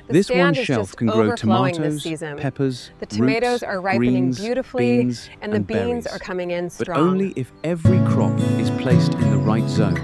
This one stand is shelf just can grow overflowing this tomatoes, season. peppers, The tomatoes roots, are ripening greens, beautifully, beans, and the beans berries. are coming in But strong. only if every crop is placed in the right zone.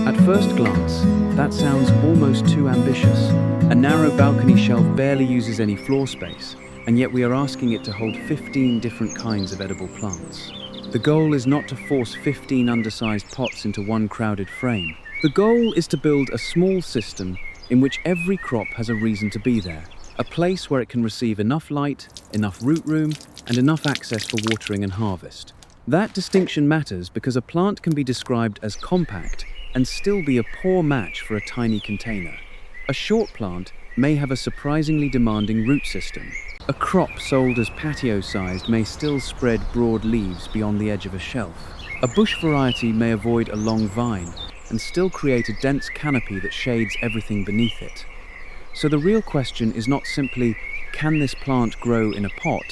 At first glance, that sounds almost too ambitious. A narrow balcony shelf barely uses any floor space, and yet we are asking it to hold 15 different kinds of edible plants. The goal is not to force 15 undersized pots into one crowded frame. The goal is to build a small system in which every crop has a reason to be there, a place where it can receive enough light, enough root room, and enough access for watering and harvest. That distinction matters because a plant can be described as compact and still be a poor match for a tiny container. A short plant may have a surprisingly demanding root system. A crop sold as patio-sized may still spread broad leaves beyond the edge of a shelf. A bush variety may avoid a long vine and still create a dense canopy that shades everything beneath it. So the real question is not simply, can this plant grow in a pot?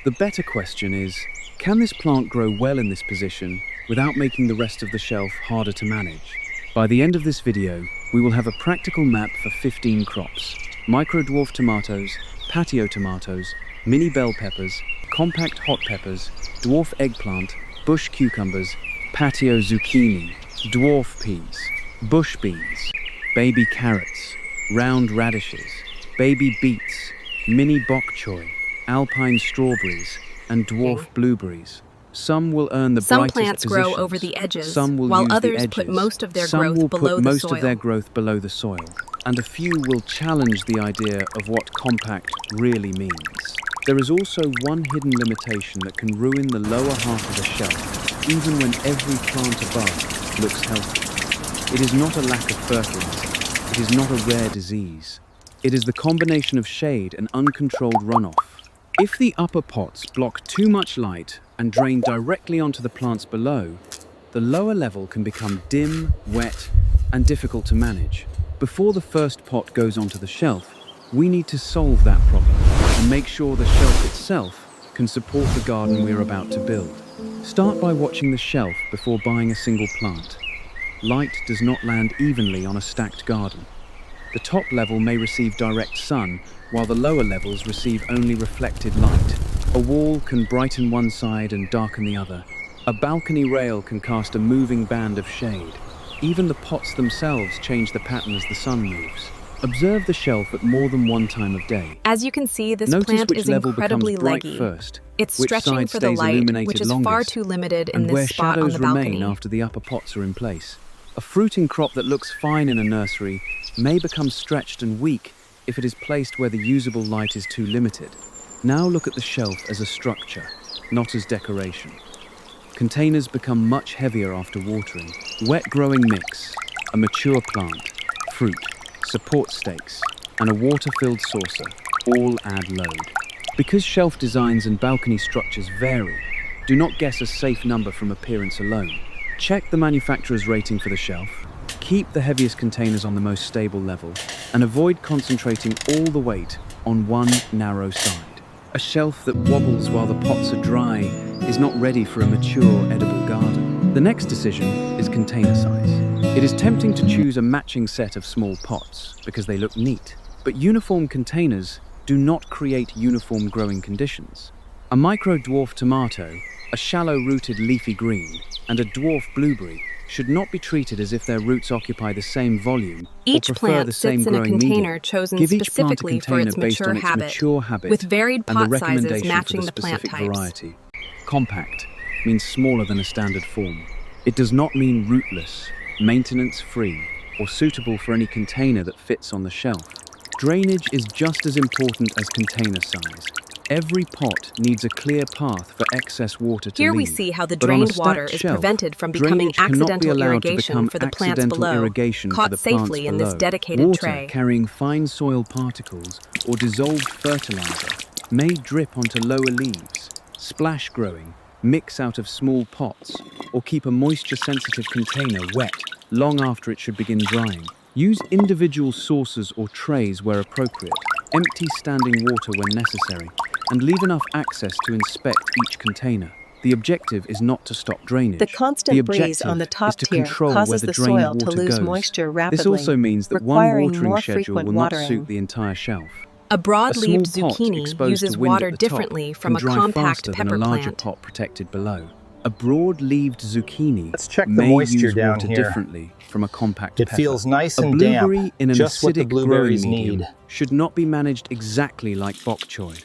The better question is, can this plant grow well in this position without making the rest of the shelf harder to manage? By the end of this video, we will have a practical map for 15 crops: micro-dwarf tomatoes, patio tomatoes, mini bell peppers, compact hot peppers, dwarf eggplant, bush cucumbers, patio zucchini, dwarf peas, bush beans, baby carrots, round radishes, baby beets, mini bok choy, alpine strawberries, and dwarf blueberries. Some will earn the Some brightest plants grow positions. over the edges, Some will while use others the edges. put most of their Some growth will below put the most soil. of their growth below the soil. And a few will challenge the idea of what compact really means. There is also one hidden limitation that can ruin the lower half of the shelf, even when every plant above looks healthy. It is not a lack of fertilizer. It is not a rare disease. It is the combination of shade and uncontrolled runoff. If the upper pots block too much light and drain directly onto the plants below, the lower level can become dim, wet, and difficult to manage. Before the first pot goes onto the shelf, we need to solve that problem and make sure the shelf itself can support the garden we're about to build. Start by watching the shelf before buying a single plant. Light does not land evenly on a stacked garden. The top level may receive direct sun, while the lower levels receive only reflected light. A wall can brighten one side and darken the other. A balcony rail can cast a moving band of shade. Even the pots themselves change the pattern as the sun moves. Observe the shelf at more than one time of day. As you can see, this Notice plant which is level incredibly becomes bright leggy. first, It's which stretching side for the stays light, illuminated which is longest, far too limited in and where this spot on shadows the balcony. remain after the upper pots are in place. A fruiting crop that looks fine in a nursery may become stretched and weak if it is placed where the usable light is too limited. Now look at the shelf as a structure, not as decoration. Containers become much heavier after watering. Wet growing mix, a mature plant, fruit, support stakes, and a water-filled saucer all add load. Because shelf designs and balcony structures vary, do not guess a safe number from appearance alone. Check the manufacturer's rating for the shelf, keep the heaviest containers on the most stable level, and avoid concentrating all the weight on one narrow side. A shelf that wobbles while the pots are dry is not ready for a mature, edible garden. The next decision is container size. It is tempting to choose a matching set of small pots because they look neat, but uniform containers do not create uniform growing conditions. A micro-dwarf tomato, a shallow-rooted leafy green, and a dwarf blueberry should not be treated as if their roots occupy the same volume Each or prefer plant the same sits in a growing container medium. chosen Give each plant a specifically for container its based on its mature habit with varied and the pot sizes recommendation matching for the plant specific types. variety. Compact means smaller than a standard form. It does not mean rootless, maintenance-free, or suitable for any container that fits on the shelf. Drainage is just as important as container size. Every pot needs a clear path for excess water to Here leave. we see how the But on a drained water stacked is shelf, prevented from becoming drainage cannot be accidental allowed to irrigation become for the plants accidental below, irrigation for caught the plants safely in this below. dedicated Water tray. carrying fine soil particles or dissolved fertilizer may drip onto lower leaves, splash growing, mix out of small pots, or keep a moisture-sensitive container wet long after it should begin drying. Use individual saucers or trays where appropriate. Empty standing water when necessary, and leave enough access to inspect each container. The objective is not to stop drainage. The constant the breeze objective on the top is to tier control where causes the the drained soil to water lose goes. moisture rapidly, This also means that one requiring watering more schedule frequent will not watering. suit the entire shelf. A broad-leaved small pot zucchini exposed uses to wind water at the top differently can from a dry compact faster than pepper a larger plant. pot protected below. A broad-leaved zucchini Let's check the may moisture use down water here. differently from a compact It pepper. feels nice A and blueberry damp, in an just what the acidic growing blueberries medium need. should not be managed exactly like bok choy.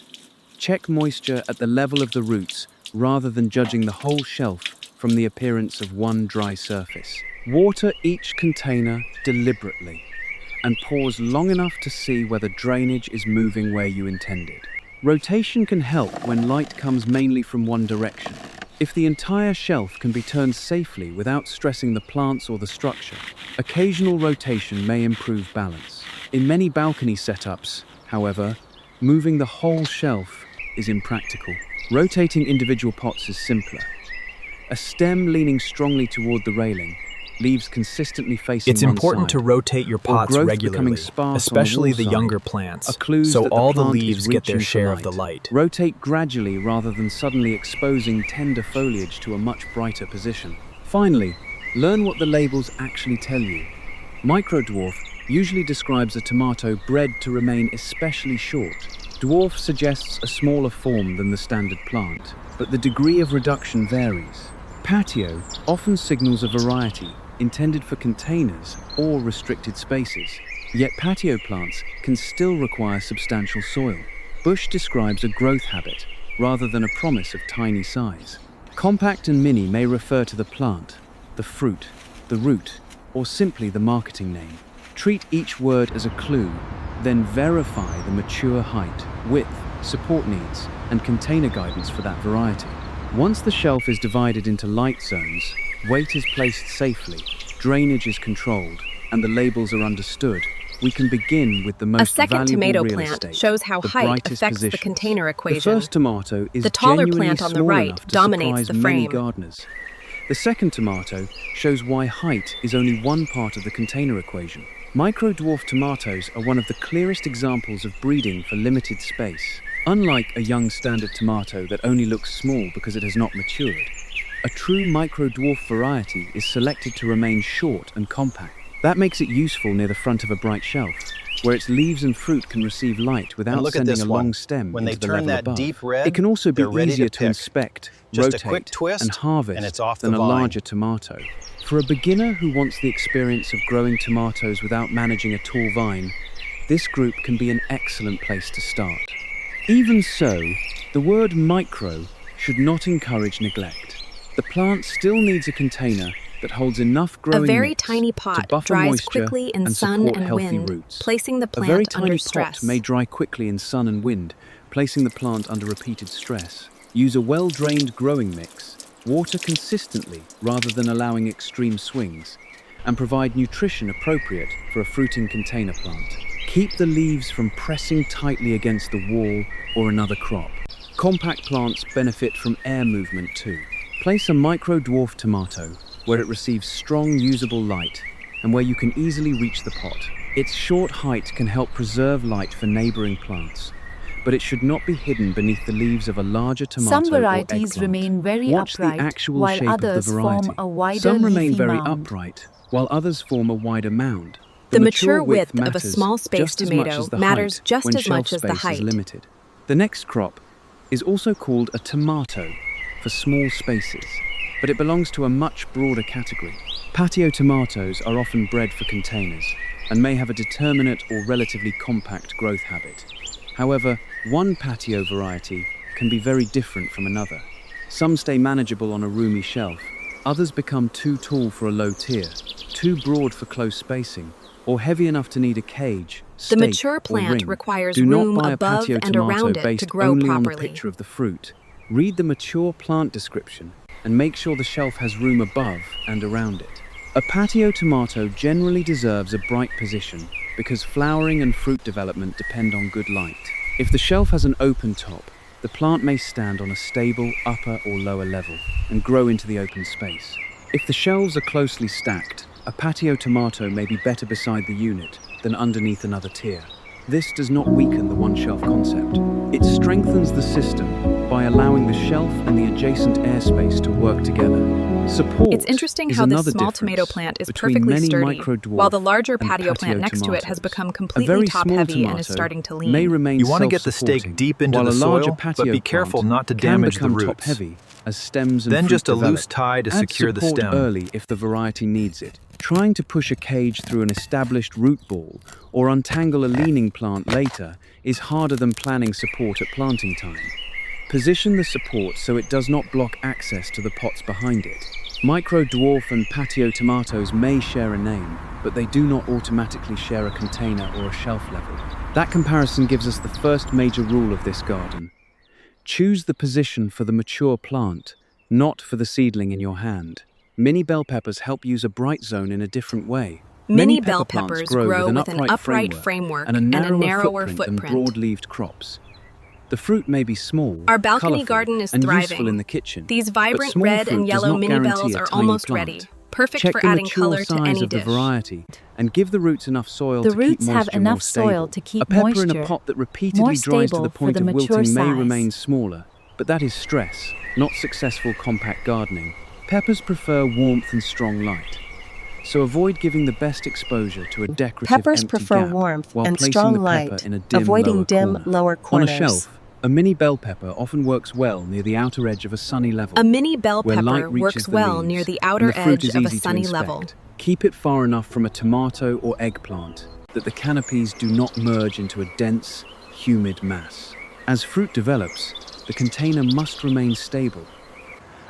Check moisture at the level of the roots rather than judging the whole shelf from the appearance of one dry surface. Water each container deliberately and pause long enough to see whether drainage is moving where you intended. Rotation can help when light comes mainly from one direction. If the entire shelf can be turned safely without stressing the plants or the structure, occasional rotation may improve balance. In many balcony setups, however, moving the whole shelf is impractical. Rotating individual pots is simpler. A stem leaning strongly toward the railing, leaves consistently facing It's one important side, to rotate your pots growth becoming regularly, sparse especially on the the wall younger side plants, are clues so that all the plant is leaves get their reaching for share of the light. Rotate gradually rather than suddenly exposing tender foliage to a much brighter position. Finally, learn what the labels actually tell you. Micro-dwarf usually describes a tomato bred to remain especially short. Dwarf suggests a smaller form than the standard plant, but the degree of reduction varies. Patio often signals a variety intended for containers or restricted spaces, yet patio plants can still require substantial soil. Bush describes a growth habit rather than a promise of tiny size. Compact and mini may refer to the plant, the fruit, the root, or simply the marketing name. Treat each word as a clue, then verify the mature height, width, support needs, and container guidance for that variety. Once the shelf is divided into light zones, weight is placed safely, drainage is controlled, and the labels are understood, we can begin with the most A second valuable tomato real plant estate, shows how the height brightest affects the positions. container The equation. first tomato is The taller genuinely plant on the small right enough to dominates surprise the many frame. gardeners. The second tomato shows why height is only one part of the container equation. Micro-dwarf tomatoes are one of the clearest examples of breeding for limited space. Unlike a young standard tomato that only looks small because it has not matured, a true micro-dwarf variety is selected to remain short and compact. That makes it useful near the front of a bright shelf, where its leaves and fruit can receive light without look at sending this a one. long stem When they into the turn level that above. deep red, It can also be they're ready easier to to pick. inspect, Just a rotate, quick twist, and harvest and it's off than the a vine. larger tomato. For a beginner who wants the experience of growing tomatoes without managing a tall vine, this group can be an excellent place to start. Even so, the word micro should not encourage neglect. The plant still needs a container that holds enough growing A very mix tiny to pot buffer dries moisture quickly in and sun support and healthy wind, roots. placing the A very plant tiny under pot stress. may dry quickly in sun and wind, placing the plant under repeated stress. Use a well-drained growing mix, water consistently rather than allowing extreme swings, and provide nutrition appropriate for a fruiting container plant. Keep the leaves from pressing tightly against the wall or another crop. Compact plants benefit from air movement too. Place a micro-dwarf tomato where it receives strong usable light and where you can easily reach the pot. Its short height can help preserve light for neighboring plants, but it should not be hidden beneath the leaves of a larger tomato Some varieties or eggplant. remain very Watch upright, the actual while shape others of the variety. form a wider Some remain leafy very mound. upright, while others form a wider mound. The mature width of a matters small space just as much tomato as the matters height just when as much shelf as the space is height. limited. The next crop is also called a tomato for small spaces, but it belongs to a much broader category. Patio tomatoes are often bred for containers and may have a determinate or relatively compact growth habit. However, one patio variety can be very different from another. Some stay manageable on a roomy shelf, others become too tall for a low tier, too broad for close spacing, or heavy enough to need a cage, The stake, mature or plant ring. requires Do not room buy a above patio and tomato around it based to grow only on the properly. picture of the fruit. Read the mature plant description and make sure the shelf has room above and around it. A patio tomato generally deserves a bright position because flowering and fruit development depend on good light. If the shelf has an open top, the plant may stand on a stable upper or lower level and grow into the open space. If the shelves are closely stacked, a patio tomato may be better beside the unit than underneath another tier. This does not weaken the one-shelf concept. It strengthens the system by allowing the shelf and the adjacent airspace to work together. Support It's interesting is how this another small difference tomato plant is between perfectly many sturdy, micro-dwarf while the larger and patio plant next to it has tomatoes. become A completely very small top-heavy and is tomato starting to may lean. remain You want to get the self-supporting, stake deep into while the a larger soil, patio but be careful plant not to can damage the become roots. top-heavy as stems and Then fruit just a develop. loose tie to Add secure the support stem. early if the variety needs it. Trying to push a cage through an established root ball or untangle a leaning plant later is harder than planning support at planting time. Position the support so it does not block access to the pots behind it. Micro-dwarf and patio tomatoes may share a name, but they do not automatically share a container or a shelf level. That comparison gives us the first major rule of this garden. Choose the position for the mature plant, not for the seedling in your hand. Mini bell peppers help use a bright zone in a different way. Many pepper bell plants peppers grow with with an upright framework and a narrower footprint than footprint. broad-leaved crops. The fruit may be small, Our balcony colourful, garden is and thriving. useful in the kitchen. These but vibrant small red fruit and does yellow not mini guarantee bells a are tiny almost plant. ready, perfect Check for the adding mature color to size any of the dish. variety and give the roots enough soil The to roots keep have moisture enough more stable. soil to keep a pepper in moisture a pot that more repeatedly dries to stable the for point the of mature wilting may size. remain smaller, but that is stress, not successful compact gardening. Peppers prefer warmth and strong light, so avoid giving the best exposure to a decorative Peppers empty prefer gap warmth while and placing strong the pepper light, in a dim avoiding lower dim corner. lower On corners. a shelf, a mini bell pepper often works well near the outer edge of a sunny level. A mini bell where light pepper reaches works the well leaves, near the and outer the fruit edge is of a easy to sunny inspect. level. Keep it far enough from a tomato or eggplant that the canopies do not merge into a dense, humid mass. As fruit develops, the container must remain stable.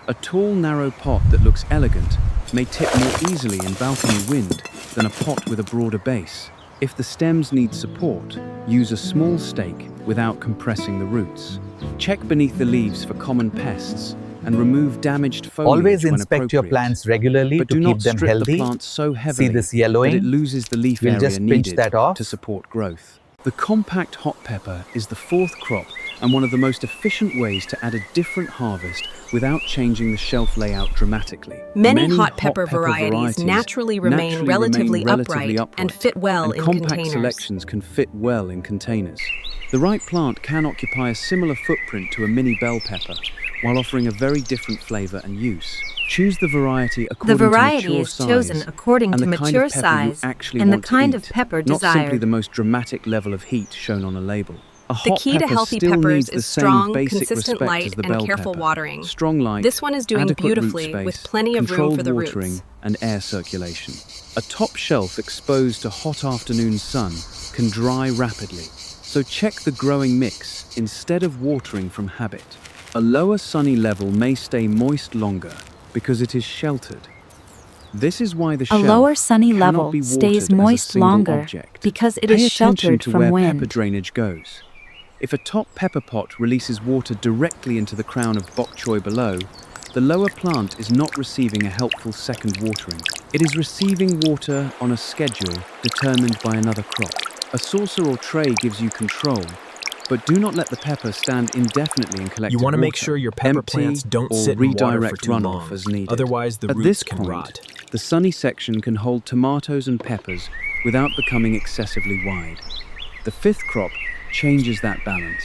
A tall, narrow pot that looks elegant may tip more easily in balcony wind than a pot with a broader base. If the stems need support, use a small stake without compressing the roots. Check beneath the leaves for common pests and remove damaged foliage Always when inspect your appropriate. plants regularly But to do keep not them strip the healthy. plant so heavily See this that yellowing? it loses the leaf We'll area just pinch needed that off. to support growth. The compact hot pepper is the fourth crop and one of the most efficient ways to add a different harvest without changing the shelf layout dramatically. Many hot pepper varieties naturally remain relatively upright and fit well in compact containers. selections can fit well in containers. The right plant can occupy a similar footprint to a mini bell pepper while offering a very different flavor and use. Choose the variety according The to variety mature is size chosen according and to the kind mature of pepper you size actually and the want to kind eat, of pepper not simply desired. the most dramatic level of heat shown on a label. A The hot key to pepper healthy still peppers needs the is same strong, basic consistent respect light as the and bell careful pepper. watering. Strong light, This one is doing adequate root beautifully space, with plenty of room controlled for the watering, roots. and air circulation. A top shelf exposed to hot afternoon sun can dry rapidly, so check the growing mix instead of watering from habit. A lower sunny level may stay moist longer because it is sheltered. This is why the A shelf lower sunny cannot level be stays watered as a moist single longer object. because it Pay is attention sheltered to from where wind. pepper drainage goes. If a top pepper pot releases water directly into the crown of bok choy below, the lower plant is not receiving a helpful second watering. It is receiving water on a schedule determined by another crop. A saucer or tray gives you control, but do not let the pepper stand indefinitely in collected You want to make water. sure your pepper Empty plants don't or sit in water for redirect too runoff long. as needed. Otherwise, the At roots this can point, rot. the sunny section can hold tomatoes and peppers without becoming excessively wide. The fifth crop changes that balance.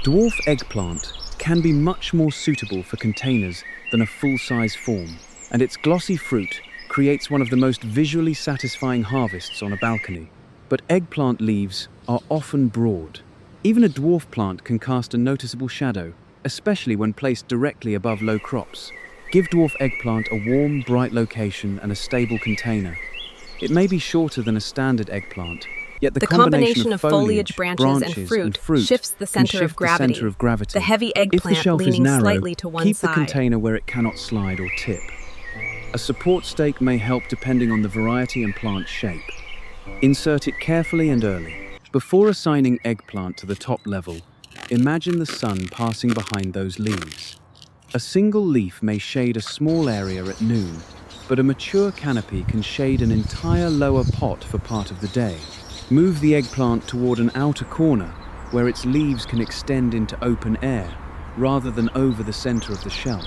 Dwarf eggplant can be much more suitable for containers than a full-size form, and its glossy fruit creates one of the most visually satisfying harvests on a balcony. But eggplant leaves are often broad. Even a dwarf plant can cast a noticeable shadow, especially when placed directly above low crops. Give dwarf eggplant a warm, bright location and a stable container. It may be shorter than a standard eggplant, yet the combination of foliage, branches, and fruit shifts the can center of shift gravity. the center of gravity. The heavy If the eggplant shelf is leaning narrow, slightly to one keep side. the container where it cannot slide or tip. A support stake may help depending on the variety and plant shape. Insert it carefully and early. Before assigning eggplant to the top level, imagine the sun passing behind those leaves. A single leaf may shade a small area at noon, but a mature canopy can shade an entire lower pot for part of the day. Move the eggplant toward an outer corner where its leaves can extend into open air rather than over the center of the shelf.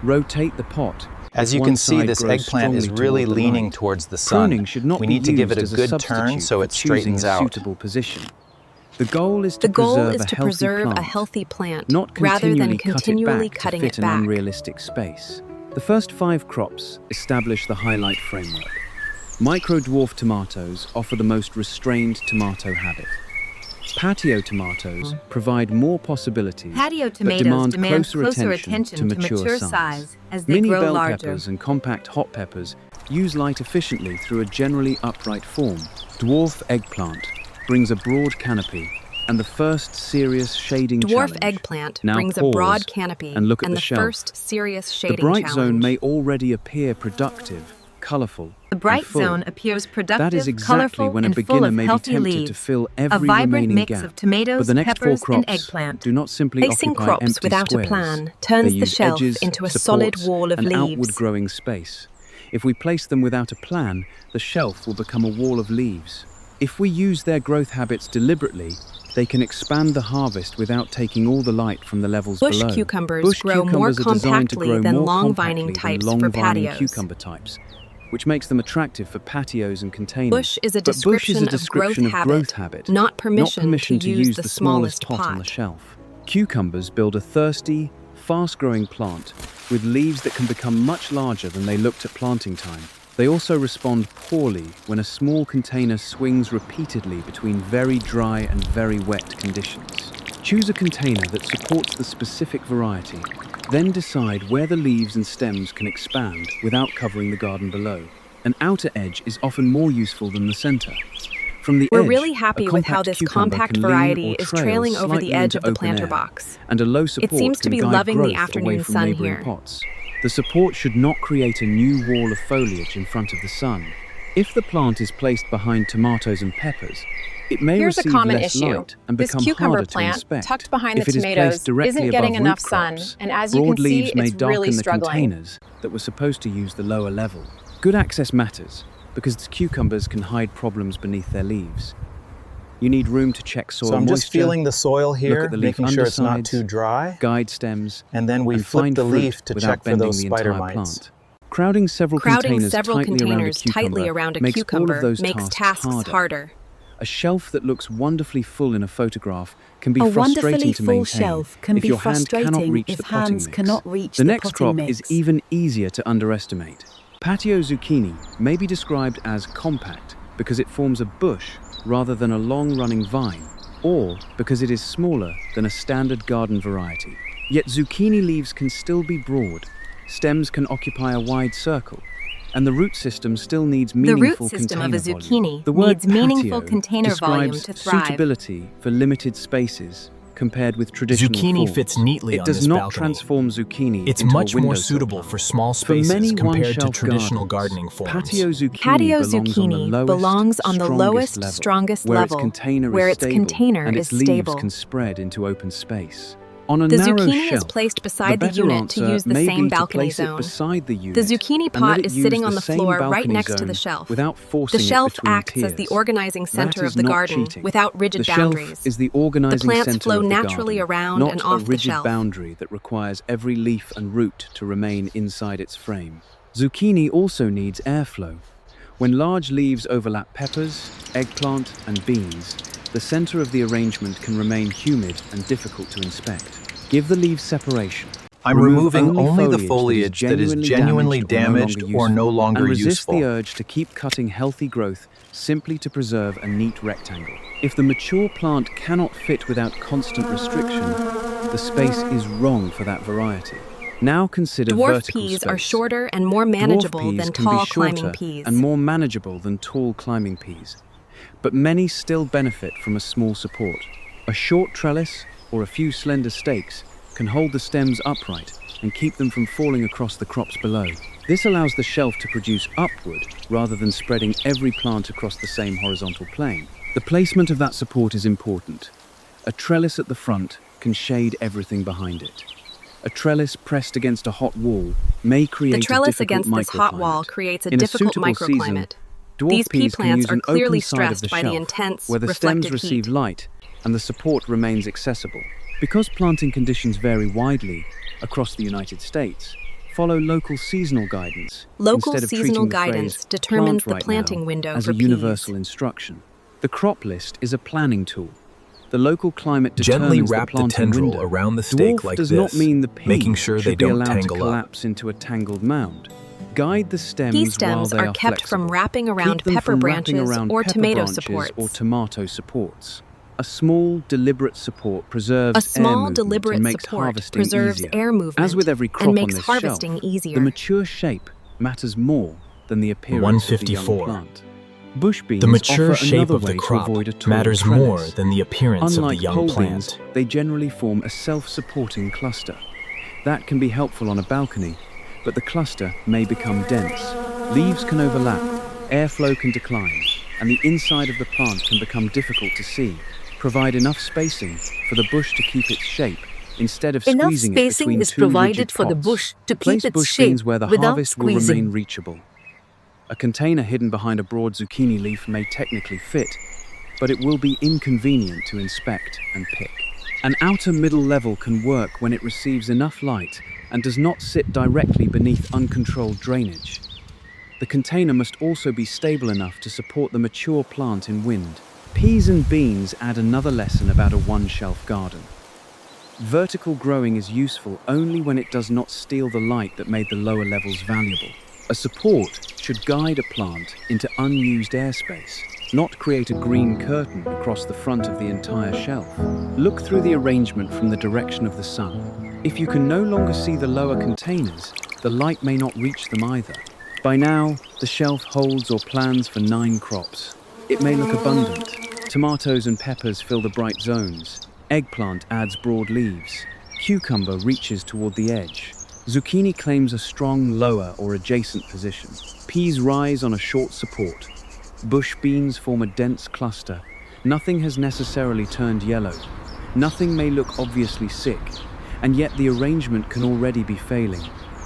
Rotate the pot. As if you one can see, side this grows eggplant is strongly really toward the leaning light. towards the sun. Pruning should not We be need to give it used a as good substitute turn so for it choosing straightens a out. suitable position. The goal is The to goal is preserve to a healthy preserve plant, a healthy plant not rather than continually continually cut it back cutting to it fit an back. unrealistic space. The first 5 crops establish the highlight framework. Micro-dwarf tomatoes offer the most restrained tomato habit. Patio tomatoes provide more possibilities, Patio but tomatoes demand closer attention to mature size. as they Mini grow bell larger. peppers and compact hot peppers use light efficiently through a generally upright form. Dwarf eggplant brings a broad canopy and the first serious shading Dwarf challenge. eggplant Now brings a pause broad canopy and look at and the the shelf. first serious The shading bright challenge. zone may already appear productive, colorful, The bright and full. zone appears productive, That is exactly colorful, when a and full beginner of may be healthy tempted leaves. to fill A every vibrant remaining mix gap. of tomatoes, But the next 4 peppers, and crops eggplant. do not simply Placing occupy crops empty without squares. a plan They turns the use shelf edges, into a solid supports, wall of and outward leaves. growing space. If we place them without a plan, the shelf will become a wall of leaves. If we use their growth habits deliberately, they can expand the harvest without taking all the light from the levels Bush below. cucumbers Bush grow more cucumbers are designed to compactly grow than more long-vining compactly than types for long-vining patios. cucumber types, which makes them attractive for patios and containers. Bush is a But bush is description a description of growth growth habit, habit, not permission to use the smallest pot on the shelf. Cucumbers build a thirsty, fast-growing plant with leaves that can become much larger than they looked at planting time. They also respond poorly when a small container swings repeatedly between very dry and very wet conditions. Choose a container that supports the specific variety, then decide where the leaves and stems can expand without covering the garden below. An outer edge is often more useful than the center. From the We're edge, really happy a with how compact this cucumber compact can lean variety or is trail trailing over slightly the edge into of the open planter air, box. and a low support seems to can be guide loving the growth afternoon away from sun neighboring here. pots. The support should not create a new wall of foliage in front of the sun. If the plant is placed behind tomatoes and peppers, it may Here's a receive common less issue. light and This become cucumber harder to plant, inspect. tucked behind If the it is tomatoes, placed directly isn't getting above enough root sun, crops, and as you broad can see, leaves may it's really darken the struggling. containers that were supposed to use the lower level. Good access matters, because cucumbers can hide problems beneath their leaves. You need room to check soil So I'm moisture, just feeling the soil look here, at the leaf making sure it's not undersides, too dry. guide stems, And then we and flip find the fruit leaf to without check for bending those the spider entire mites. plant. Crowding several containers tightly around a makes cucumber all of those makes tasks tasks harder. A shelf that looks wonderfully full in a photograph can be A frustrating wonderfully to full maintain shelf can if be your hand cannot frustrating reach if the potting hands mix. cannot reach The the next potting crop is mix. even easier to underestimate. Patio zucchini may be described as compact because it forms a bush rather than a long-running vine, or because it is smaller than a standard garden variety. Yet zucchini leaves can still be broad, stems can occupy a wide circle, and the root system still needs The meaningful root system of container a volume. zucchini The word needs meaningful patio container volume describes to thrive. suitability for limited spaces compared with traditional Zucchini forms. fits neatly It on does this not balcony. transform zucchini It's into much a more windowsill suitable plant. for small For spaces many compared to one-shelf traditional gardens, gardening forms. patio zucchini Patio belongs belongs on the lowest, level, strongest where level, its container where is its stable container and is its leaves stable. can spread into open space. On a The narrow zucchini shelf, is placed beside the better unit to answer use the may same be to balcony place it zone. beside the unit The zucchini and let pot it is use sitting the on the same floor right balcony next to zone the shelf. without forcing The it shelf between acts as the tiers. organizing That center is of the not garden cheating. without rigid The boundaries. shelf is the organizing The plants center flow of the naturally garden, around not and a off the rigid shelf. boundary that requires every leaf and root to remain inside its frame. Zucchini also needs airflow. When large leaves overlap peppers, eggplant, and beans, the center of the arrangement can remain humid and difficult to inspect. Give the leaves separation. I'm Remove removing only the foliage foliage that is genuinely damaged or no longer and resist useful. the urge to keep cutting healthy growth simply to preserve a neat rectangle. If the mature plant cannot fit without constant restriction, the space is wrong for that variety. Now consider Dwarf vertical peas space. are shorter and more Dwarf manageable peas than can be tall shorter climbing peas. and more manageable than tall climbing peas, but many still benefit from a small support. A short trellis or a few slender stakes can hold the stems upright and keep them from falling across the crops below. This allows the shelf to produce upward rather than spreading every plant across the same horizontal plane. The placement of that support is important. A trellis at the front can shade everything behind it. A trellis pressed against a hot wall may create The trellis a difficult against this hot microclimate. wall creates a In difficult suitable microclimate. season, dwarf These pea peas can plants use are an clearly open side of stressed the by the shelf, intense, where the reflected stems receive heat. light and the support remains accessible. Because planting conditions vary widely across the United States, follow local seasonal guidance Local instead of seasonal treating the guidance phrase determines "plant the right planting now" window as for a peas. universal instruction. The crop list is a planning tool. The local climate Gently determines wrap the planting the tendril window. around the stake Dwarf like does this, not mean the pea making sure should they be don't allowed to tangle up. collapse into a tangled mound. Guide the stems Pea while stems they are kept flexible. from wrapping around Keep them pepper from branches wrapping around or pepper tomato branches supports. or tomato supports. A small, deliberate support preserves A air small, movement deliberate and makes support harvesting preserves easier. air movement As with every crop and on makes this harvesting shelf, easier. the mature shape matters more than the appearance of the young 154. plant. Bush beans The mature offer shape another of the way crop to avoid a tall matters trellis. more than the appearance Unlike of the young pole plant. beans, they generally form a self-supporting cluster. That can be helpful on a balcony, but the cluster may become dense. Leaves can overlap, airflow can decline, and the inside of the plant can become difficult to see. Provide enough spacing for the bush to keep its shape, instead of Enough squeezing it spacing between is two provided rigid for the pots. bush to Place keep its bush shape beans where the without harvest will squeezing. remain reachable. A container hidden behind a broad zucchini leaf may technically fit, but it will be inconvenient to inspect and pick. An outer middle level can work when it receives enough light and does not sit directly beneath uncontrolled drainage. The container must also be stable enough to support the mature plant in wind. Peas and beans add another lesson about a one-shelf garden. Vertical growing is useful only when it does not steal the light that made the lower levels valuable. A support should guide a plant into unused airspace, not create a green curtain across the front of the entire shelf. Look through the arrangement from the direction of the sun. If you can no longer see the lower containers, the light may not reach them either. By now, the shelf holds or plans for 9 crops. It may look abundant. Tomatoes and peppers fill the bright zones. Eggplant adds broad leaves. Cucumber reaches toward the edge. Zucchini claims a strong lower or adjacent position. Peas rise on a short support. Bush beans form a dense cluster. Nothing has necessarily turned yellow. Nothing may look obviously sick, and yet the arrangement can already be failing.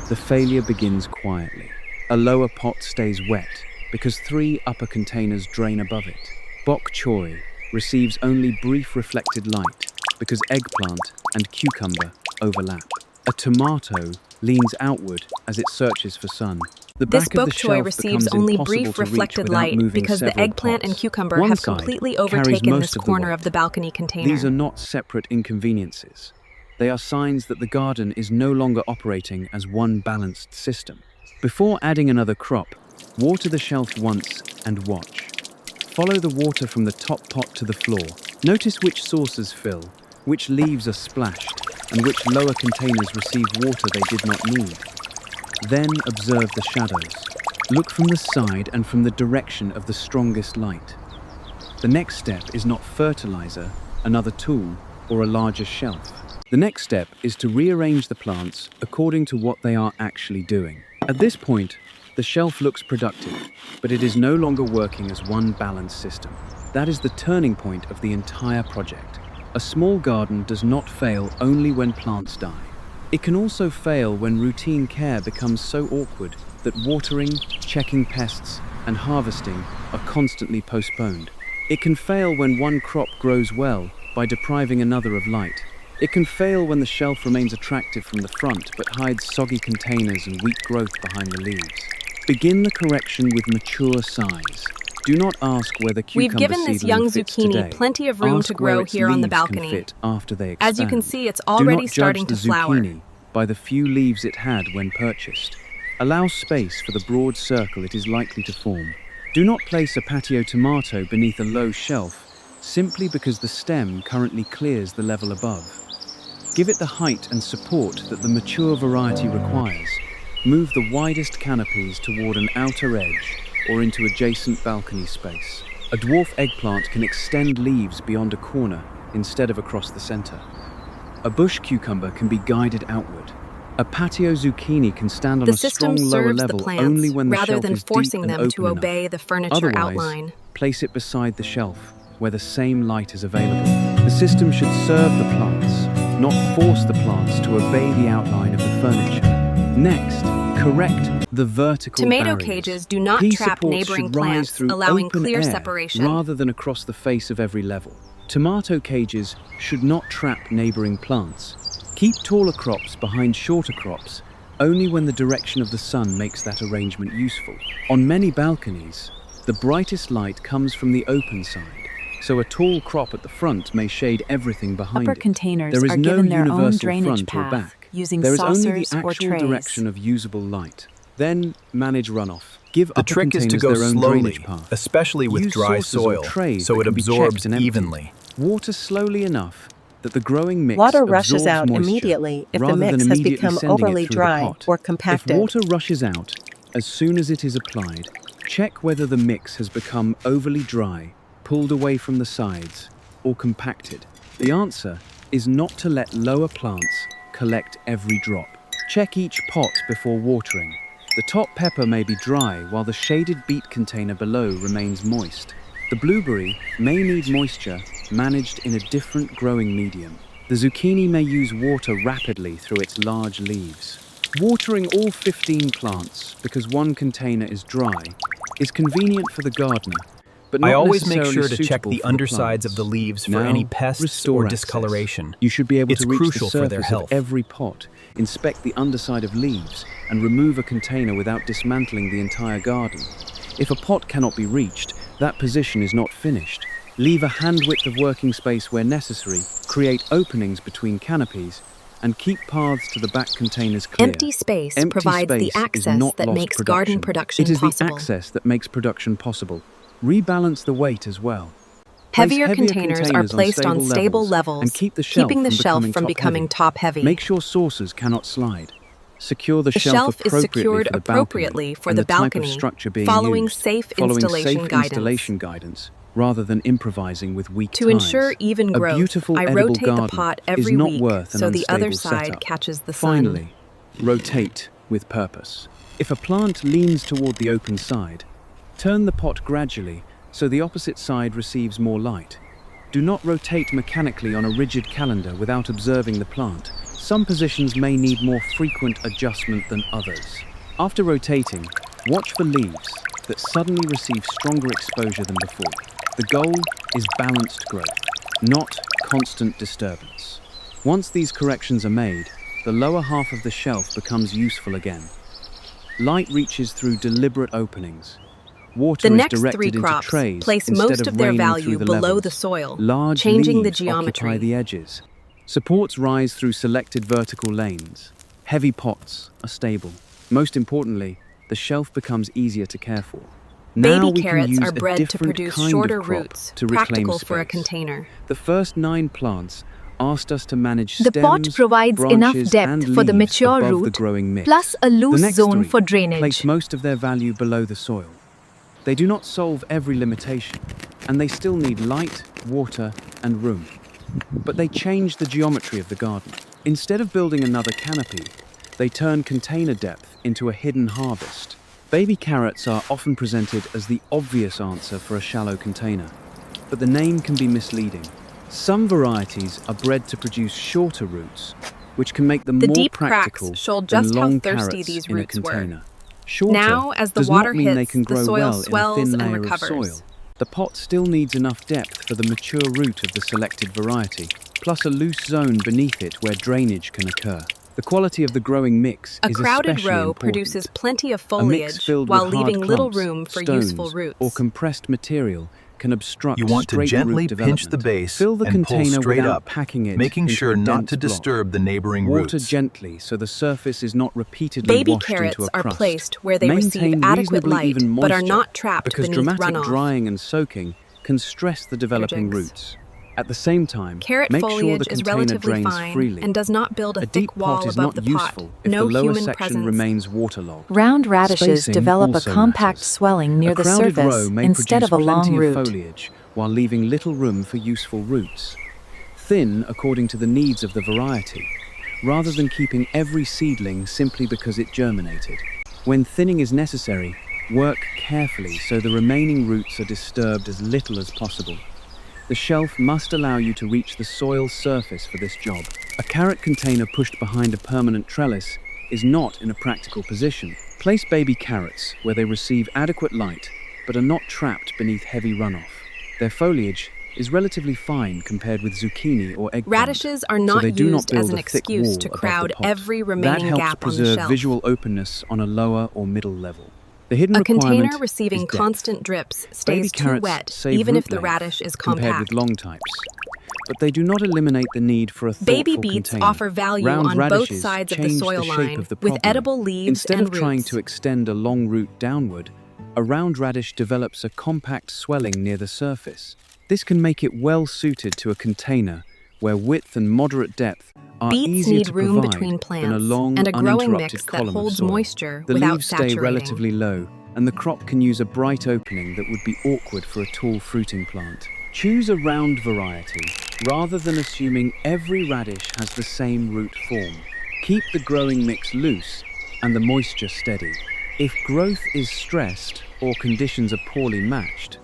The failure begins quietly. A lower pot stays wet because 3 upper containers drain above it. Bok choy receives only brief reflected light because eggplant and cucumber overlap. A tomato leans outward as it searches for sun. The This back of bok the choy shelf receives becomes only impossible brief to reach reflected without light moving because the several eggplant pots. and cucumber One have side completely carries overtaken most this of the corner work. of the balcony container. These are not separate inconveniences. They are signs that the garden is no longer operating as one balanced system. Before adding another crop, water the shelf once and watch. Follow the water from the top pot to the floor. Notice which sources fill, which leaves are splashed, and which lower containers receive water they did not need. Then observe the shadows. Look from the side and from the direction of the strongest light. The next step is not fertilizer, another tool, or a larger shelf. The next step is to rearrange the plants according to what they are actually doing. At this point, the shelf looks productive, but it is no longer working as one balanced system. That is the turning point of the entire project. A small garden does not fail only when plants die. It can also fail when routine care becomes so awkward that watering, checking pests, and harvesting are constantly postponed. It can fail when one crop grows well by depriving another of light. It can fail when the shelf remains attractive from the front but hides soggy containers and weak growth behind the leaves. Begin the correction with mature size. Do not ask where the cucumber We've given this young fits zucchini today. plenty of room Ask to where grow its here on the leaves can balcony. fit after they expand. As you can see, it's already Do not starting judge to the flower. zucchini by the few leaves it had when purchased. Allow space for the broad circle it is likely to form. Do not place a patio tomato beneath a low shelf simply because the stem currently clears the level above. Give it the height and support that the mature variety requires. Move the widest canopies toward an outer edge or into adjacent balcony space. A dwarf eggplant can extend leaves beyond a corner instead of across the center. A bush cucumber can be guided outward. A patio zucchini can stand on The a strong system lower serves the level plants only when the rather shelf than is deep forcing and them open to enough. obey the furniture Otherwise, outline. place it beside the shelf where the same light is available. The system should serve the plants, not force the plants to obey the outline of the furniture. Next, correct the vertical Tomato barriers. cages do not Pea trap supports neighboring should rise plants, through allowing open clear air separation. rather than across the face of every level. Tomato cages should not trap neighboring plants. Keep taller crops behind shorter crops only when the direction of the sun makes that arrangement useful. On many balconies, the brightest light comes from the open side, so a tall crop at the front may shade everything behind Upper it. containers There is are no given their own universal drainage front or path back. using There is only the saucers or actual trays. direction of usable light. Then manage runoff. Give The upper trick is to containers go their own slowly, drainage path. especially with Use dry saucers or soil, trays so that it can be absorbs checked and emptied. evenly. Water slowly enough that the growing mix Water absorbs rushes out moisture, immediately if the rather mix than has immediately become sending overly it through dry the pot. or compacted. If water rushes out as soon as it is applied, check whether the mix has become overly dry, pulled away from the sides, or compacted. The answer is not to let lower plants collect every drop. Check each pot before watering. The top pepper may be dry while the shaded beet container below remains moist. The blueberry may need moisture managed in a different growing medium. The zucchini may use water rapidly through its large leaves. Watering all 15 plants because one container is dry is convenient for the gardener, but not I always make necessarily sure to check suitable the for undersides plants. of the leaves for Now, any pests restore or access. discoloration. You should be able It's to reach crucial the for their surface health. of every pot, inspect the underside of leaves, and remove a container without dismantling the entire garden. If a pot cannot be reached, that position is not finished. Leave a hand width of working space where necessary, create openings between canopies, and keep paths to the back containers clear. Empty space Empty provides the space is access not that lost makes garden production It is possible. the access that makes production possible. Rebalance the weight as well. Heavier Place containers are placed on stable levels, and keep the shelf keeping the shelf from top becoming heavy. top-heavy. Make sure saucers cannot slide. Secure the The shelf shelf is secured appropriately for the and type balcony, of structure being following used, safe following installation safe guidance. installation guidance, rather than improvising with weak To ties. ensure even A growth, beautiful I edible rotate the garden pot is every not week worth an so the other unstable side setup. catches the sun. Finally, rotate with purpose. If a plant leans toward the open side, turn the pot gradually so the opposite side receives more light. Do not rotate mechanically on a rigid calendar without observing the plant. Some positions may need more frequent adjustment than others. After rotating, watch for leaves that suddenly receive stronger exposure than before. The goal is balanced growth, not constant disturbance. Once these corrections are made, the lower half of the shelf becomes useful again. Light reaches through deliberate openings. Water The is next directed three into crops trays place instead most of their raining value through the below levels. the soil, Large changing the leaves geometry. occupy the edges. Supports rise through selected vertical lanes. Heavy pots are stable. Most importantly, the shelf becomes easier to care for. Now Baby we can carrots use are a bred to different produce kind shorter of crop roots, to reclaim practical space. for a container. The first 9 plants asked us to manage The stems, pot provides enough branches, depth and for the leaves mature above the root, growing mix. plus a The loose next zone 3 for drainage. place most of their value below the soil. They do not solve every limitation, and they still need light, water, and room. But they change the geometry of the garden. Instead of building another canopy, they turn container depth into a hidden harvest. Baby carrots are often presented as the obvious answer for a shallow container, but the name can be misleading. Some varieties are bred to produce shorter roots, which can make them The more deep practical cracks showed than just how long thirsty carrots these in a roots were. container. Shorter Now, as the does water not mean they hits, can the grow soil well in a swells thin and layer of recovers. soil. The pot still needs enough depth for the mature root of the selected variety, plus a loose zone beneath it where drainage can occur. The quality of the growing mix A is crowded especially row important. produces plenty of A mix foliage filled while with hard leaving little clumps, room for stones, useful roots. or compressed material can obstruct You want to straight gently root pinch the development. base Fill the and pull container straight without up, packing it making into sure a not dense to block. disturb the neighboring Water roots. gently so the surface is not repeatedly Baby washed into carrots a are crust. placed where they Maintain receive adequate reasonably light, even but are moisture, not trapped because beneath dramatic runoff. drying and soaking can stress the developing Jinx. roots. At the same time, Carrot make sure the foliage is container relatively drains fine freely. and does not build a deep thick wall pot is above not the pot. useful if No the lower human section presence. remains waterlogged. Round radishes Spacing develop a also compact matters. swelling near A the crowded surface row may instead of a produce long plenty root. of foliage while leaving little room for useful roots. Thin according to the needs of the variety, rather than keeping every seedling simply because it germinated. When thinning is necessary, work carefully so the remaining roots are disturbed as little as possible. The shelf must allow you to reach the soil surface for this job. A carrot container pushed behind a permanent trellis is not in a practical position. Place baby carrots where they receive adequate light but are not trapped beneath heavy runoff. Their foliage is relatively fine compared with zucchini or eggplant. Radishes are so not they do not used as build an a thick excuse wall to above crowd the pot. every That remaining helps gap on the preserve shelf. visual openness on a lower or middle level. The hidden A requirement container receiving is depth. constant drips Baby stays too carrots wet, save even root if the length radish is compared compact. with long types, but they do not eliminate the need for a thoughtful Baby beets container. offer value Round on both radishes sides of the change soil the shape line, of the with problem. edible leaves Instead and of trying roots. to extend a long root downward, a round radish develops a compact swelling near the surface. This can make it well suited to a container where width and moderate depth are Beets easier need to room provide between than a plants long, and a growing uninterrupted mix that column of holds soil. moisture The without leaves stay saturating. relatively low, and the crop can use a bright opening that would be awkward for a tall fruiting plant. Choose a round variety, rather than assuming every radish has the same root form. Keep the growing mix loose and the moisture steady. If growth is stressed or conditions are poorly matched,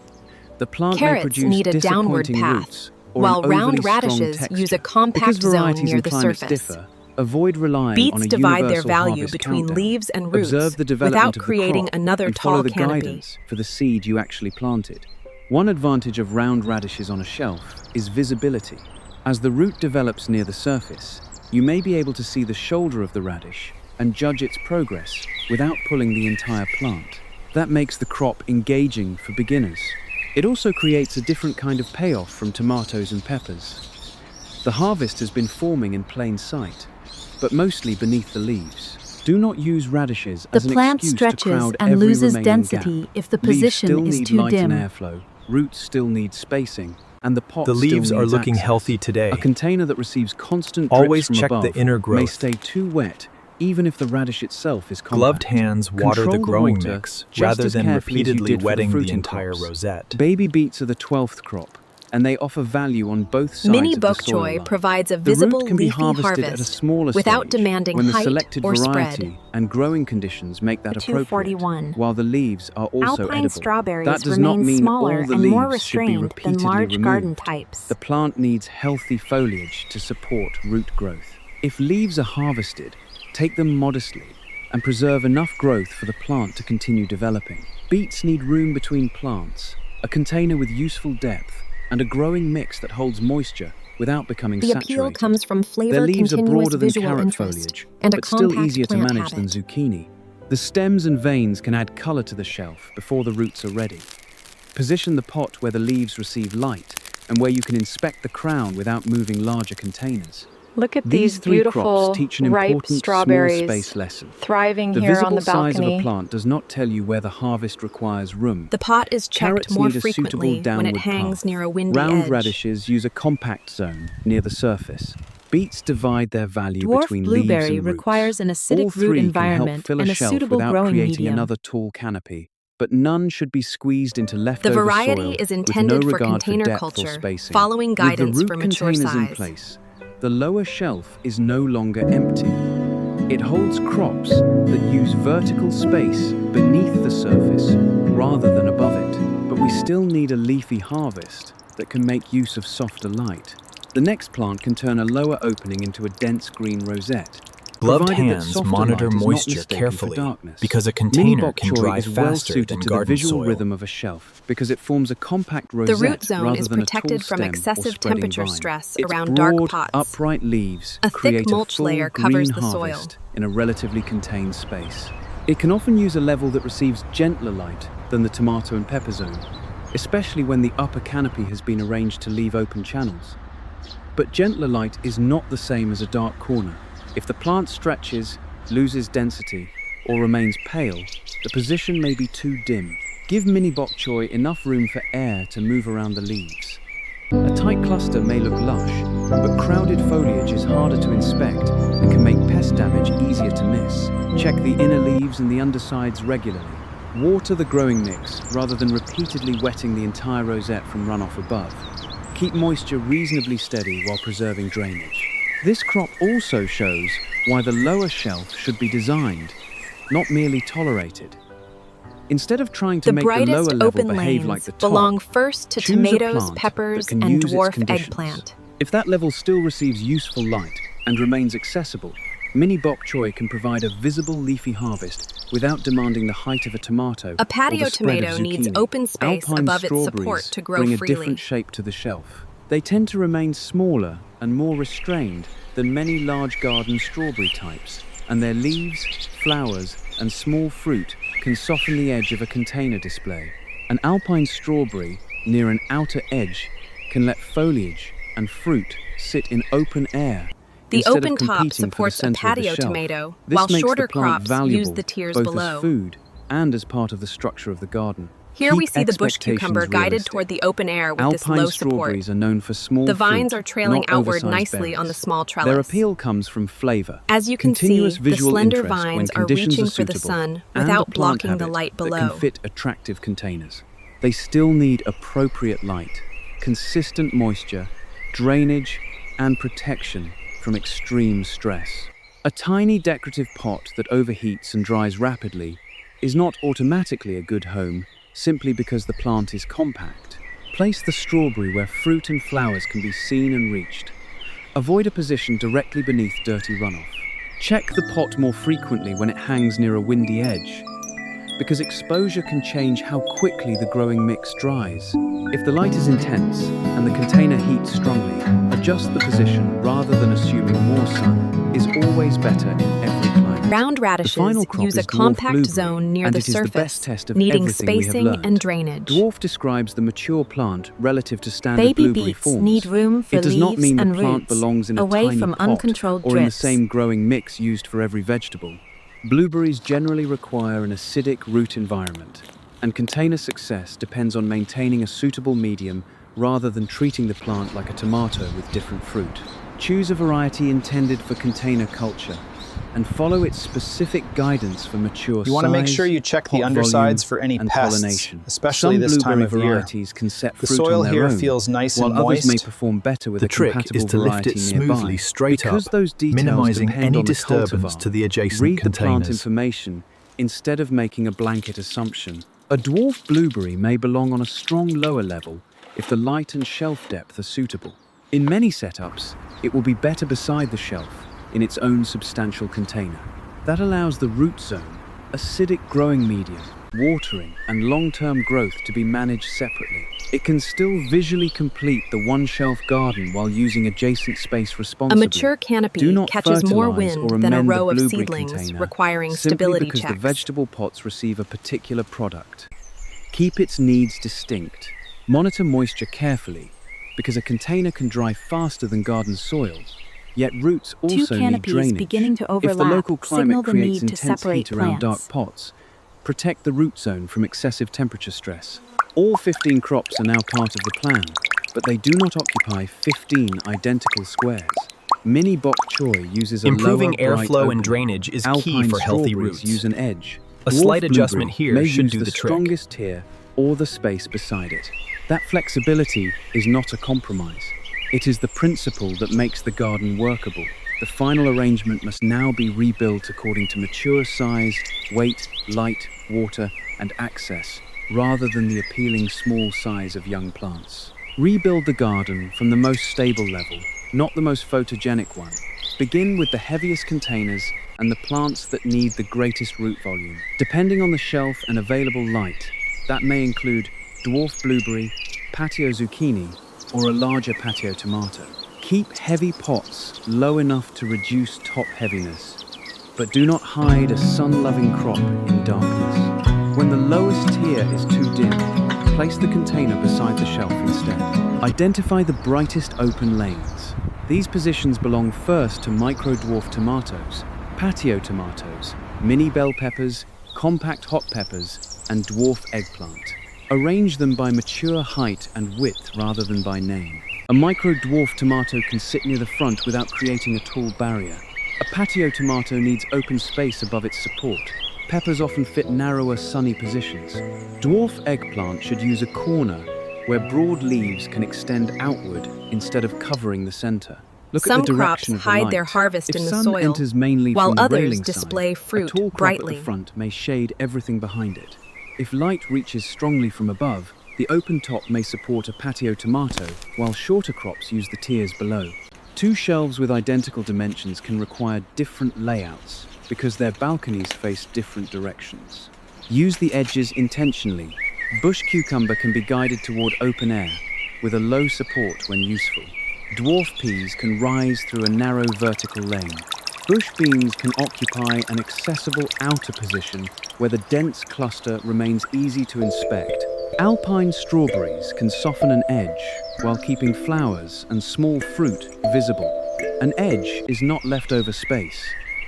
the plant may Carrots produce need a downward disappointing path, roots or while an round overly strong radishes texture. use a compact Because zone varieties near and the climates surface. differ, avoid relying Beets on a divide their universal value harvest between countdown. leaves and roots Observe the development without of the creating crop another and follow tall the canopy. guidance for the seed you actually planted. One advantage of round radishes on a shelf is visibility. As the root develops near the surface, you may be able to see the shoulder of the radish and judge its progress without pulling the entire plant. That makes the crop engaging for beginners. It also creates a different kind of payoff from tomatoes and peppers. The harvest has been forming in plain sight, but mostly beneath the leaves. Do not use radishes The as an plant excuse to stretches crowd and every loses remaining density gap. if the Leaves position still is need too light dim. and airflow. Roots still need spacing, and the pot The leaves still are needs looking access. healthy today. A container that receives constant Always drips from check the above inner may growth. stay too wet, even if the radish itself is compact. Gloved hands water Control the growing water mix just rather as than carefully as you repeatedly did for wetting the fruiting entire crops. rosette. Baby beets are the 12th crop, and they offer value on both sides Mini of the bok soil choy line. provides a The visible root can be leafy harvested at a harvest smaller without stage demanding when the height selected or variety spread. and growing conditions make that appropriate, 241. while the leaves are also Alpine edible. strawberries That does not remain mean smaller all the and more leaves should be restrained than repeatedly large garden removed. types. The plant needs healthy foliage to support root growth. If leaves are harvested, take them modestly and preserve enough growth for the plant to continue developing. Beets need room between plants, a container with useful depth, and a growing mix that holds moisture without becoming The saturated. appeal comes from flavor, Their leaves are continuous broader than visual carrot interest, foliage, and a but still compact easier to plant manage than habit. zucchini. The stems and veins can add color to the shelf before the roots are ready. Position the pot where the leaves receive light and where you can inspect the crown without moving larger containers. Look at These these three beautiful crops teach an ripe important small strawberries space lesson. thriving The here visible on the size of a balcony. plant does not tell you where the harvest requires room. The pot is checked Carrots more need a suitable frequently when downward it hangs path. near a windy Round edge. radishes use a compact zone near the surface. Beets divide their value Dwarf between leaves blueberry and roots. requires an All acidic three root can environment help fill and a a shelf suitable without growing creating medium. another tall canopy, but none should be squeezed into The leftover variety soil is with intended no for regard container depth culture, or spacing. following guidance With the for root mature containers in size. place, the lower shelf is no longer empty. It holds crops that use vertical space beneath the surface rather than above it, but we still need a leafy harvest that can make use of softer light. The next plant can turn a lower opening into a dense green rosette. Gloved provided that hands softer monitor light is not moisture mistaken for carefully darkness. because a Mini container bok can choy dry is well faster suited than to the garden visual soil. rhythm of a shelf because it forms a compact The rosette root zone rather is than a protected tall from stem or excessive spreading temperature vine. stress Its around broad, dark pots. upright leaves A thick create mulch a full layer green covers the soil. harvest in a relatively contained space. It can often use a level that receives gentler light than the tomato and pepper zone, especially when the upper canopy has been arranged to leave open channels. But gentler light is not the same as a dark corner. If the plant stretches, loses density, or remains pale, the position may be too dim. Give mini bok choy enough room for air to move around the leaves. A tight cluster may look lush, but crowded foliage is harder to inspect and can make pest damage easier to miss. Check the inner leaves and the undersides regularly. Water the growing mix rather than repeatedly wetting the entire rosette from runoff above. Keep moisture reasonably steady while preserving drainage. This crop also shows why the lower shelf should be designed, not merely tolerated. Instead of trying to The make the lower brightest level open behave lanes like the top, belong first to choose a tomatoes, plant peppers, that can and use its dwarf conditions. eggplant. If that level still receives useful light and remains accessible, mini bok choy can provide a visible leafy harvest without demanding the height of a tomato. A patio or the spread of tomato needs zucchini. open space Alpine above its support strawberries to grow bring a freely. different shape to the shelf. They tend to remain smaller and more restrained than many large garden strawberry types, and their leaves, flowers, and small fruit can soften the edge of a container display. An alpine strawberry near an outer edge can let foliage and fruit sit in open air. The open top supports a patio tomato, while shorter crops use the tiers both below. As food and as part of the structure of the garden. Here we see the bush cucumber guided toward the open air with this low support. Strawberries are known for small The vines fruit, are trailing not outward oversized nicely berries. on the small trellis. Their appeal comes from flavor. As you can see, continuous the visual slender interest vines when are conditions reaching are for the suitable, sun and without a plant blocking the habit light that below. can fit attractive containers. They still need appropriate light, consistent moisture, drainage, and protection from extreme stress. A tiny decorative pot that overheats and dries rapidly is not automatically a good home simply because the plant is compact. Place the strawberry where fruit and flowers can be seen and reached. Avoid a position directly beneath dirty runoff. Check the pot more frequently when it hangs near a windy edge, because exposure can change how quickly the growing mix dries. If the light is intense and the container heats strongly, adjust the position rather than assuming more sun is always better in every climate. Round radishes use a compact zone near the surface, needing spacing and drainage. Dwarf describes the mature plant relative to standard Baby blueberry beets forms. need room for it does not leaves mean the and plant roots, belongs in a away tiny from pot uncontrolled or in the drifts. same growing mix used for every vegetable. Blueberries generally require an acidic root environment, and container success depends on maintaining a suitable medium rather than treating the plant like a tomato with different fruit. Choose a variety intended for container culture and follow its specific guidance for mature size. You want to make sure you check the pot undersides volume, for any and pests, pollination. especially Some this time of blueberry year. varieties can set The fruit soil on their here own, feels nice while and others may moist. perform better with The a trick compatible is to lift variety it smoothly nearby. straight Because up, those details minimizing depend any on the disturbance cultivar, to the adjacent read the plant containers. information instead of making a blanket assumption. A dwarf blueberry may belong on a strong lower level if the light and shelf depth are suitable. In many setups, it will be better beside the shelf in its own substantial container. That allows the root zone, acidic growing medium, watering, and long-term growth to be managed separately. It can still visually complete the one-shelf garden while using adjacent space A responsibly. mature canopy Do not catches more fertilize wind or than a amend the row of blueberry seedlings, container requiring simply stability because checks. the vegetable pots receive a particular product. Keep its needs distinct. Monitor moisture carefully, because a container can dry faster than garden soil. Yet roots also need canopies drainage. beginning to If the overlap local signal climate the creates need to intense separate heat around dark plants. pots, protect the root zone from excessive temperature stress. All 15 crops are now part of the plan, but they do not occupy 15 identical squares. Mini bok choy uses a Improving lower, bright airflow and opening. drainage is key Alpine for healthy strawberries roots. use an edge. A Dwarf slight adjustment blueberry here may should use do the the trick. strongest tier or the space beside it. That flexibility is not a compromise. It is the principle that makes the garden workable. The final arrangement must now be rebuilt according to mature size, weight, light, water, and access, rather than the appealing small size of young plants. Rebuild the garden from the most stable level, not the most photogenic one. Begin with the heaviest containers and the plants that need the greatest root volume. Depending on the shelf and available light, that may include dwarf blueberry, patio zucchini, or a larger patio tomato. Keep heavy pots low enough to reduce top heaviness, but do not hide a sun-loving crop in darkness. When the lowest tier is too dim, place the container beside the shelf instead. Identify the brightest open lanes. These positions belong first to micro-dwarf tomatoes, patio tomatoes, mini bell peppers, compact hot peppers, and dwarf eggplant. Arrange them by mature height and width rather than by name. A micro-dwarf tomato can sit near the front without creating a tall barrier. A patio tomato needs open space above its support. Peppers often fit narrower, sunny positions. Dwarf eggplant should use a corner where broad leaves can extend outward instead of covering the center. Look Some at the crops direction of the hide light. their harvest If in the sun soil, enters mainly while from the others railing display side, fruit a tall crop brightly. at the front may shade everything behind it. If light reaches strongly from above, the open top may support a patio tomato, while shorter crops use the tiers below. Two shelves with identical dimensions can require different layouts because their balconies face different directions. Use the edges intentionally. Bush cucumber can be guided toward open air, with a low support when useful. Dwarf peas can rise through a narrow vertical lane. Bush beans can occupy an accessible outer position where the dense cluster remains easy to inspect. Alpine strawberries can soften an edge while keeping flowers and small fruit visible. An edge is not leftover space.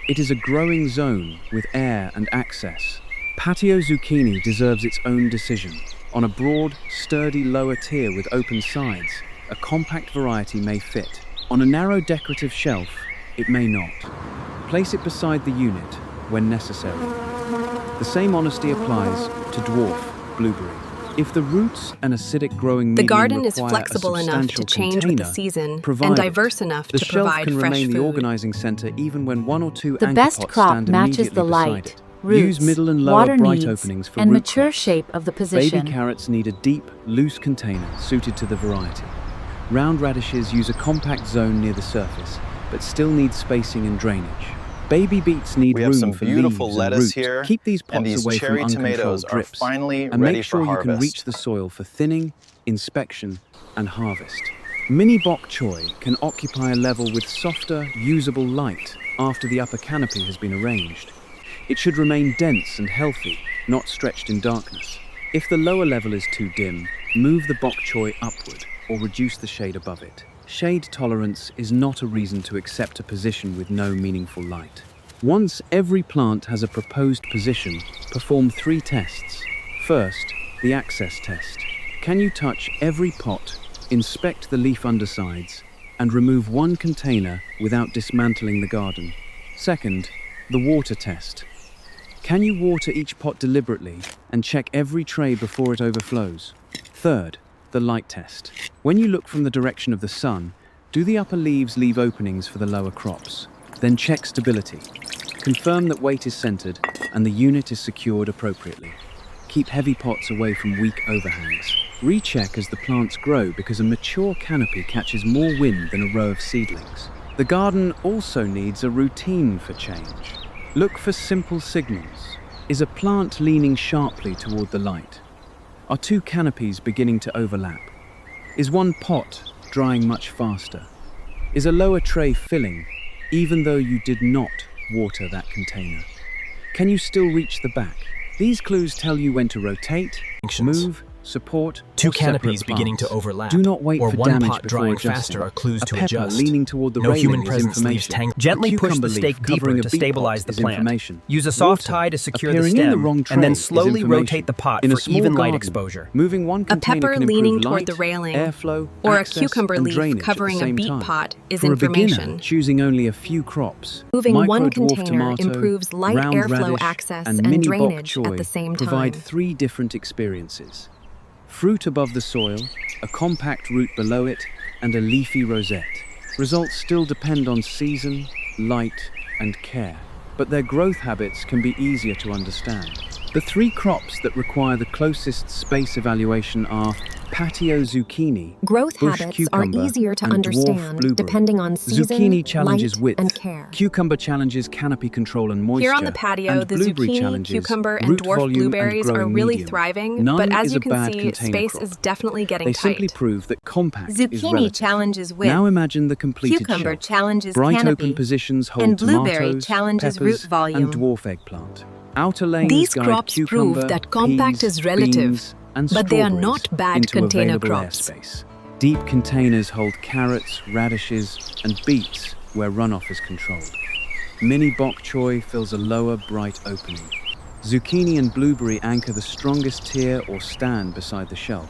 It is a growing zone with air and access. Patio zucchini deserves its own decision. On a broad, sturdy lower tier with open sides, a compact variety may fit. On a narrow decorative shelf, it may not. Place it beside the unit when necessary. The same honesty applies to dwarf blueberry. If the roots and acidic growing medium The garden is require flexible a enough to change with the season and diverse enough to provide fresh food. The shelf can remain the organizing center even when one or two The anchor best pots crop stand matches the immediately beside light, it. roots, Use middle and lower water bright needs, openings for and root mature crops. shape of the position. Baby carrots need a deep, loose container suited to the variety. Round radishes use a compact zone near the surface, but still need spacing and drainage. Baby beets need room for leaves and roots. Here, Keep these pots away from uncontrolled drips, and make sure you can reach the soil for thinning, inspection, and harvest. Mini bok choy can occupy a level with softer, usable light after the upper canopy has been arranged. It should remain dense and healthy, not stretched in darkness. If the lower level is too dim, move the bok choy upward or reduce the shade above it. Shade tolerance is not a reason to accept a position with no meaningful light. Once every plant has a proposed position, perform 3 tests. First, the access test. Can you touch every pot, inspect the leaf undersides, and remove one container without dismantling the garden? Second, the water test. Can you water each pot deliberately and check every tray before it overflows? Third, the light test. When you look from the direction of the sun, do the upper leaves leave openings for the lower crops? Then check stability. Confirm that weight is centered and the unit is secured appropriately. Keep heavy pots away from weak overhangs. Recheck as the plants grow because a mature canopy catches more wind than a row of seedlings. The garden also needs a routine for change. Look for simple signals. Is a plant leaning sharply toward the light? Are 2 canopies beginning to overlap? Is one pot drying much faster? Is a lower tray filling, even though you did not water that container? Can you still reach the back? These clues tell you when to rotate, move, support, 2 or canopies separate beginning to plants. overlap, Do not wait or for one damage pot before drying adjusting. faster are clues A to pepper adjust. leaning toward the No railing human is presence leaves information. Gently A push cucumber the leaf stake covering deeper a to beet pot stabilize the is plant. information. Use a soft Water tie to secure the appearing in the stem, wrong and tray then is slowly information. rotate the pot In a for small even light garden, exposure. Moving one A container pepper can improve leaning light, toward the railing, airflow, or a access, cucumber and leaf drainage covering at the a same beet time. pot is For a information. beginner, choosing only a few crops, Moving one micro-dwarf container tomato, improves light round airflow radish, access and and mini bok drainage choy at the same provide time. 3 different experiences. Fruit above the soil, a compact root below it, and a leafy rosette. Results still depend on season, light, and care, but their growth habits can be easier to understand. The 3 crops that require the closest space evaluation are patio zucchini, Growth bush habits cucumber, are easier to and dwarf understand blueberry. depending on season, Zucchini challenges light, width, and care. cucumber challenges canopy control and moisture, Here on the patio, and the blueberry zucchini, challenges cucumber, and root dwarf volume blueberries and are growing really medium. thriving, None but as is you a can bad see, container space crop. is definitely getting They tight. simply prove that compact is Zucchini relative. challenges width. Now imagine the completed Cucumber shelf. challenges Bright canopy. open positions hold And blueberry tomatoes, challenges peppers, root volume. and dwarf eggplant. Outer lanes These guide crops cucumber, prove that compact peas, is relative, beans, and but they are strawberries not bad into container available crops. airspace. Deep containers hold carrots, radishes, and beets where runoff is controlled. Mini bok choy fills a lower, bright opening. Zucchini and blueberry anchor the strongest tier or stand beside the shelf.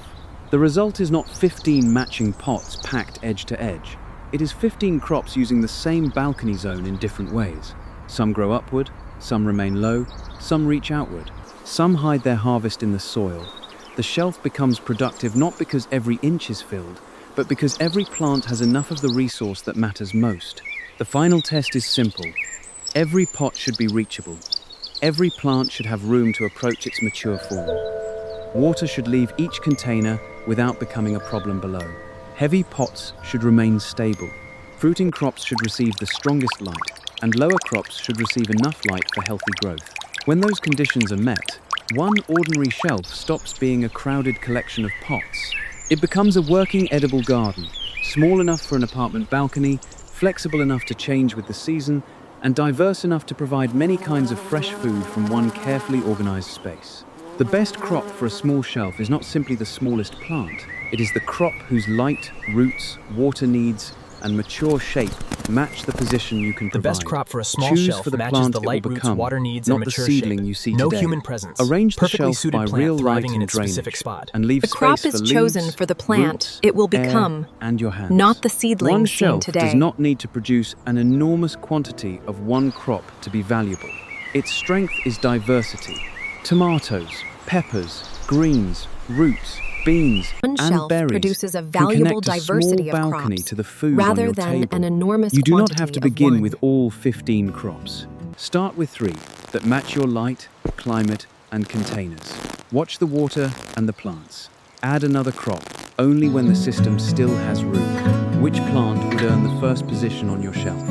The result is not 15 matching pots packed edge to edge. It is 15 crops using the same balcony zone in different ways. Some grow upward, some remain low, some reach outward. Some hide their harvest in the soil. The shelf becomes productive not because every inch is filled, but because every plant has enough of the resource that matters most. The final test is simple. Every pot should be reachable. Every plant should have room to approach its mature form. Water should leave each container without becoming a problem below. Heavy pots should remain stable. Fruiting crops should receive the strongest light, and lower crops should receive enough light for healthy growth. When those conditions are met, one ordinary shelf stops being a crowded collection of pots. It becomes a working edible garden, small enough for an apartment balcony, flexible enough to change with the season, and diverse enough to provide many kinds of fresh food from one carefully organized space. The best crop for a small shelf is not simply the smallest plant. It is the crop whose light, roots, water needs, and mature shape match the position you can provide. The best crop for a small Choose shelf for the matches plant the light it will roots, become, water needs, not and the mature seedling shape. you see No today. human presence. Arrange the Perfectly shelf suited by plant real light thriving in and its specific drainage, spot. and leave The space crop for is leaves, chosen for the plant roots, it will air, become, and your hands. not the One seedling seen shelf today. does not need to produce an enormous quantity of one crop to be valuable. Its strength is diversity. Tomatoes, peppers, greens, roots, beans, One and shelf berries produces a can valuable connect a diversity small of balcony crops, to the food rather on your than table. an enormous You do not quantity have to of begin one. with all 15 crops. Start with 3 that match your light, climate, and containers. Watch the water and the plants. Add another crop only when the system still has room. Which plant would earn the first position on your shelf?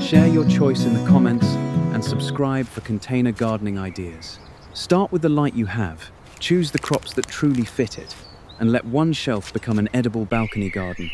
Share your choice in the comments and subscribe for container gardening ideas. Start with the light you have. Choose the crops that truly fit it, and let one shelf become an edible balcony garden